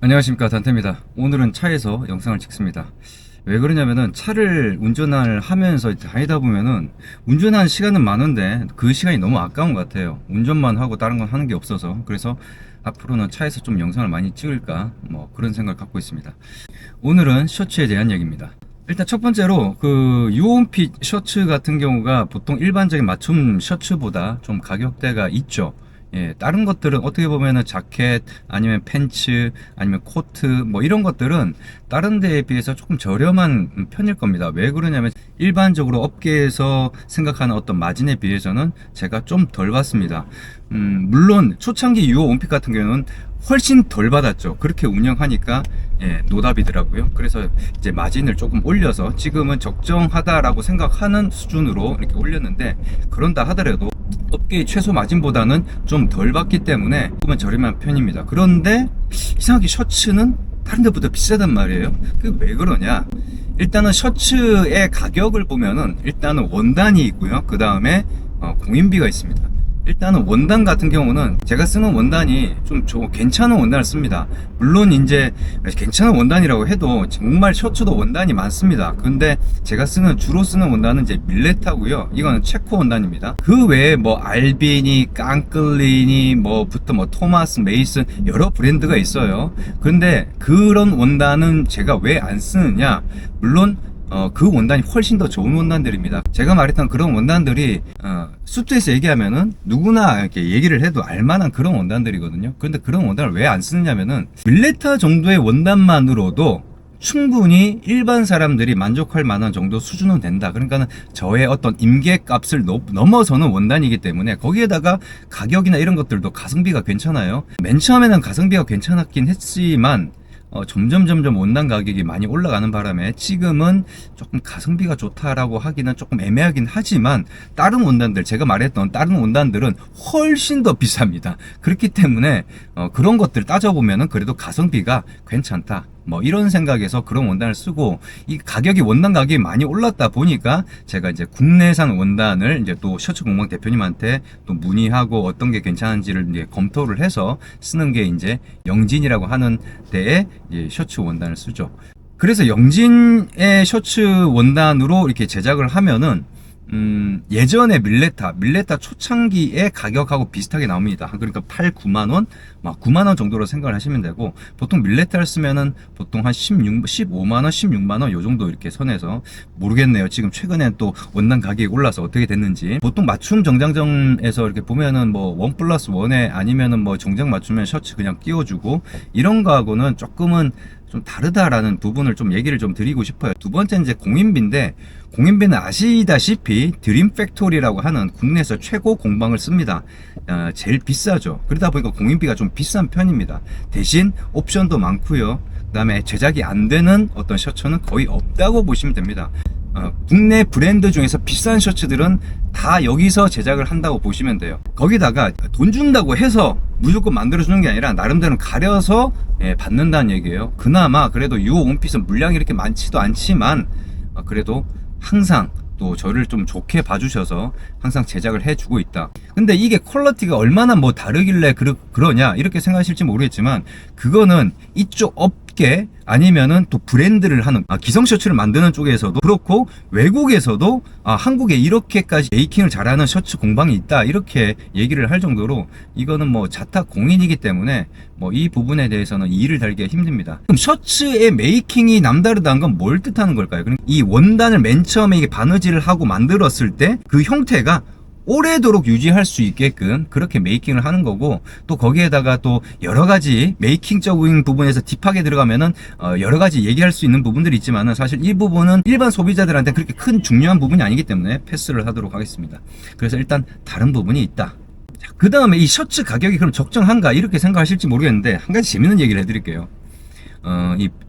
안녕하십니까, 단태입니다. 오늘은 차에서 영상을 찍습니다. 왜 그러냐면은 차를 운전을 하면서 다니다 보면은 운전하는 시간은 많은데 그 시간이 너무 아까운 것 같아요. 운전만 하고 다른 건 하는 게 없어서. 그래서 앞으로는 차에서 좀 영상을 많이 찍을까 그런 생각을 갖고 있습니다. 오늘은 셔츠에 대한 얘기입니다. 일단 첫 번째로 그 유홈핏 셔츠 같은 경우가 보통 일반적인 맞춤 셔츠보다 좀 가격대가 있죠. 예, 다른 것들은 어떻게 보면은 자켓 아니면 팬츠 아니면 코트 이런 것들은 다른 데에 비해서 조금 저렴한 편일 겁니다. 왜 그러냐면 일반적으로 업계에서 생각하는 어떤 마진에 비해서는 제가 좀 덜 받습니다. 물론 초창기 유호 온핏 같은 경우는 훨씬 덜 받았죠. 그렇게 운영하니까 노답이더라고요. 그래서 이제 마진을 조금 올려서 지금은 적정하다라고 생각하는 수준으로 이렇게 올렸는데, 그런다 하더라도 업계의 최소 마진보다는 좀 덜 받기 때문에 조금은 저렴한 편입니다. 그런데 이상하게 셔츠는 다른 데보다 비싸단 말이에요. 그 왜 그러냐? 일단은 셔츠의 가격을 보면은 일단은 원단이 있고요. 그 다음에 공인비가 있습니다. 일단은 원단 같은 경우는 제가 쓰는 원단이 좀 괜찮은 원단을 씁니다. 물론 이제 괜찮은 원단이라고 해도 정말 셔츠도 원단이 많습니다. 근데 제가 주로 쓰는 원단은 이제 밀레타고요. 이거는 체코 원단입니다. 그 외에 알비니, 깡클리니, 토마스, 메이슨 여러 브랜드가 있어요. 근데 그런 원단은 제가 왜 안 쓰느냐? 물론 그 원단이 훨씬 더 좋은 원단들입니다. 제가 말했던 그런 원단들이 수트에서 얘기하면은 누구나 이렇게 얘기를 해도 알만한 그런 원단들이거든요. 그런데 그런 원단을 왜 안 쓰느냐면은 밀레타 정도의 원단만으로도 충분히 일반 사람들이 만족할 만한 정도 수준은 된다. 그러니까는 저의 어떤 임계값을 넘어서는 원단이기 때문에, 거기에다가 가격이나 이런 것들도 가성비가 괜찮아요. 맨 처음에는 가성비가 괜찮았긴 했지만 점점 원단 가격이 많이 올라가는 바람에 지금은 조금 가성비가 좋다라고 하기는 조금 애매하긴 하지만, 다른 원단들, 제가 말했던 다른 원단들은 훨씬 더 비쌉니다. 그렇기 때문에 그런 것들 따져보면은 그래도 가성비가 괜찮다, 이런 생각에서 그런 원단을 쓰고, 이 원단 가격이 많이 올랐다 보니까 제가 이제 국내산 원단을 이제 또 셔츠 공방 대표님한테 또 문의하고 어떤 게 괜찮은지를 이제 검토를 해서 쓰는 게 이제 영진이라고 하는 데에 이제 셔츠 원단을 쓰죠. 그래서 영진의 셔츠 원단으로 이렇게 제작을 하면은 예전에 밀레타 초창기의 가격하고 비슷하게 나옵니다. 그러니까 8, 9만원, 9만원 정도로 생각을 하시면 되고, 보통 밀레타를 쓰면은 보통 한 15만원, 16만원 요 정도 이렇게 선에서, 모르겠네요. 지금 최근에 또 원단 가격이 올라서 어떻게 됐는지. 보통 맞춤 정장점에서 이렇게 보면은 1+1에 아니면은 정장 맞추면 셔츠 그냥 끼워주고, 이런 거하고는 조금은 좀 다르다라는 부분을 좀 얘기를 좀 드리고 싶어요. 두 번째 이제 공인비인데, 공인비는 아시다시피 드림팩토리라고 하는 국내에서 최고 공방을 씁니다. 제일 비싸죠. 그러다 보니까 공인비가 좀 비싼 편입니다. 대신 옵션도 많고요. 그 다음에 제작이 안 되는 어떤 셔츠는 거의 없다고 보시면 됩니다. 국내 브랜드 중에서 비싼 셔츠들은 다 여기서 제작을 한다고 보시면 돼요. 거기다가 돈 준다고 해서 무조건 만들어주는 게 아니라 나름대로 가려서 받는다는 얘기예요. 그나마 그래도 유호 원핏은 물량이 이렇게 많지도 않지만 그래도 항상 또 저를 좀 좋게 봐주셔서 항상 제작을 해주고 있다. 근데 이게 퀄리티가 얼마나 다르길래 그러냐 이렇게 생각하실지 모르겠지만, 그거는 이쪽 업계 아니면은 또 브랜드를 하는 기성 셔츠를 만드는 쪽에서도 그렇고, 외국에서도 한국에 이렇게까지 메이킹을 잘하는 셔츠 공방이 있다 이렇게 얘기를 할 정도로, 이거는 자타 공인이기 때문에 이 부분에 대해서는 이의를 달기가 힘듭니다. 그럼 셔츠의 메이킹이 남다르다는 건 뭘 뜻하는 걸까요? 이 원단을 맨 처음에 이게 바느질을 하고 만들었을 때 그 형태가 오래도록 유지할 수 있게끔 그렇게 메이킹을 하는 거고, 또 거기에다가 또 여러 가지 메이킹적인 부분에서 딥하게 들어가면은 여러 가지 얘기할 수 있는 부분들이 있지만은, 사실 이 부분은 일반 소비자들한테 그렇게 큰 중요한 부분이 아니기 때문에 패스를 하도록 하겠습니다. 그래서 일단 다른 부분이 있다. 그 다음에 이 셔츠 가격이 그럼 적정한가 이렇게 생각하실지 모르겠는데, 한 가지 재밌는 얘기를 해드릴게요.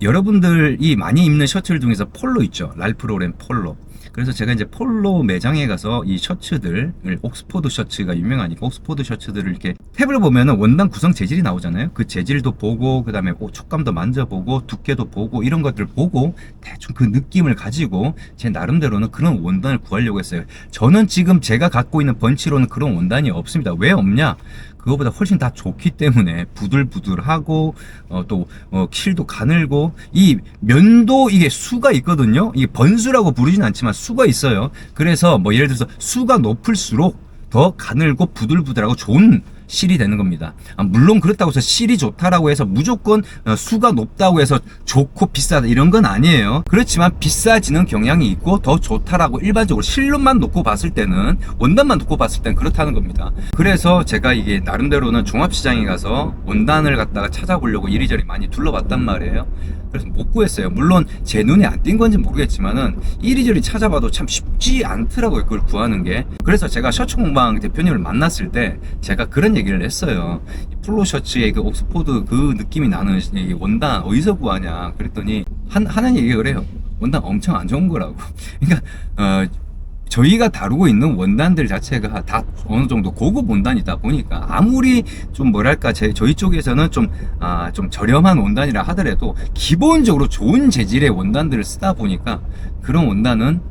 여러분들이 많이 입는 셔츠들 중에서 폴로 있죠. 랄프 로렌 폴로. 그래서 제가 이제 폴로 매장에 가서 이 셔츠들, 옥스포드 셔츠가 유명하니까 옥스포드 셔츠들을 이렇게 탭을 보면은 원단 구성 재질이 나오잖아요. 그 재질도 보고, 그 다음에 촉감도 만져보고, 두께도 보고, 이런 것들 보고, 대충 그 느낌을 가지고 제 나름대로는 그런 원단을 구하려고 했어요. 저는 지금 제가 갖고 있는 번치로는 그런 원단이 없습니다. 왜 없냐? 그거보다 훨씬 다 좋기 때문에 부들부들하고 킬도 가늘고, 이 면도 이게 수가 있거든요. 이게 번수라고 부르진 않지만 수가 있어요. 그래서 뭐 예를 들어서 수가 높을수록 더 가늘고 부들부들하고 좋은 실이 되는 겁니다. 물론 그렇다고 해서 실이 좋다라고 해서 무조건 수가 높다고 해서 좋고 비싸다 이런 건 아니에요. 그렇지만 비싸지는 경향이 있고 더 좋다라고 일반적으로 실로만 놓고 봤을 때는, 원단만 놓고 봤을 때는 그렇다는 겁니다. 그래서 제가 이게 나름대로는 종합시장에 가서 원단을 갖다가 찾아보려고 이리저리 많이 둘러봤단 말이에요. 그래서 못 구했어요. 물론 제 눈에 안 띈 건지 모르겠지만은 이리저리 찾아봐도 참 쉽지 않더라고요, 그걸 구하는 게. 그래서 제가 셔츠공방 대표님을 만났을 때 제가 그런 얘기를 했어요. 폴로 셔츠의 그 옥스포드 그 느낌이 나는 이 원단 어디서 구하냐 그랬더니 하는 얘기가 그래요. 원단 엄청 안 좋은 거라고. 그러니까 저희가 다루고 있는 원단들 자체가 다 어느 정도 고급 원단이다 보니까, 아무리 좀 뭐랄까 저희 쪽에서는 좀 저렴한 원단이라 하더라도 기본적으로 좋은 재질의 원단들을 쓰다 보니까 그런 원단은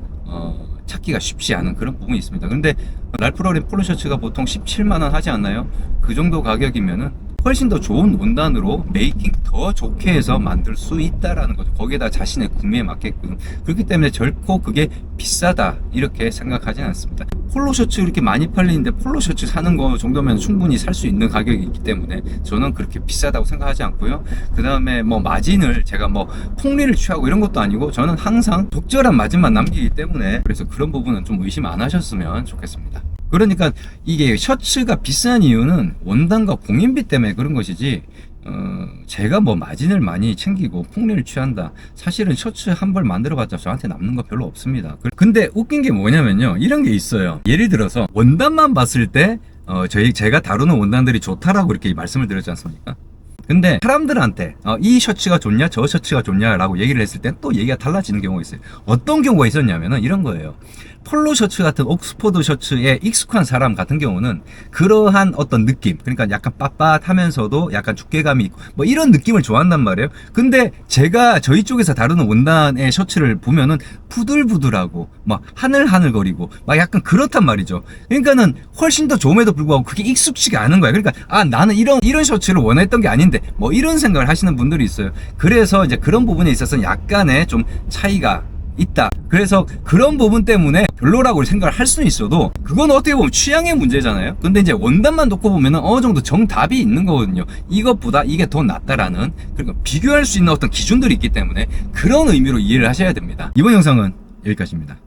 찾기가 쉽지 않은 그런 부분이 있습니다. 근데 랄프로렌 폴로 셔츠가 보통 17만원 하지 않나요? 그 정도 가격이면은 훨씬 더 좋은 원단으로 메이킹 더 좋게 해서 만들 수 있다라는 거죠. 거기에다 자신의 구매에 맞게끔. 그렇기 때문에 결코 그게 비싸다 이렇게 생각하지는 않습니다. 폴로 셔츠 이렇게 많이 팔리는데 폴로 셔츠 사는 거 정도면 충분히 살 수 있는 가격이기 때문에 저는 그렇게 비싸다고 생각하지 않고요. 그 다음에 뭐 마진을 제가 뭐 폭리를 취하고 이런 것도 아니고, 저는 항상 적절한 마진만 남기기 때문에, 그래서 그런 부분은 좀 의심 안 하셨으면 좋겠습니다. 그러니까 이게 셔츠가 비싼 이유는 원단과 공인비 때문에 그런 것이지, 제가 뭐 마진을 많이 챙기고 폭리를 취한다, 사실은 셔츠 한 벌 만들어봤자 저한테 남는 거 별로 없습니다. 근데 웃긴 게 뭐냐면요, 이런 게 있어요. 예를 들어서 원단만 봤을 때 제가 다루는 원단들이 좋다라고 이렇게 말씀을 드렸지 않습니까? 근데 사람들한테 이 셔츠가 좋냐 저 셔츠가 좋냐 라고 얘기를 했을 때 또 얘기가 달라지는 경우가 있어요. 어떤 경우가 있었냐면은 이런 거예요. 폴로 셔츠 같은 옥스포드 셔츠에 익숙한 사람 같은 경우는 그러한 어떤 느낌, 그러니까 약간 빳빳하면서도 약간 두께감이 있고 뭐 이런 느낌을 좋아한단 말이에요. 근데 제가 저희 쪽에서 다루는 원단의 셔츠를 보면은 부들부들하고 막 하늘하늘거리고 막 약간 그렇단 말이죠. 그러니까는 훨씬 더 좋음에도 불구하고 그게 익숙치가 않은 거야. 그러니까 나는 이런 셔츠를 원했던 게 아닌데 뭐 이런 생각을 하시는 분들이 있어요. 그래서 이제 그런 부분에 있어서는 약간의 좀 차이가 있다. 그래서 그런 부분 때문에 별로라고 생각을 할 수는 있어도 그건 어떻게 보면 취향의 문제잖아요. 근데 이제 원단만 놓고 보면 어느 정도 정답이 있는 거거든요. 이것보다 이게 더 낫다라는, 그리고 비교할 수 있는 어떤 기준들이 있기 때문에 그런 의미로 이해를 하셔야 됩니다. 이번 영상은 여기까지입니다.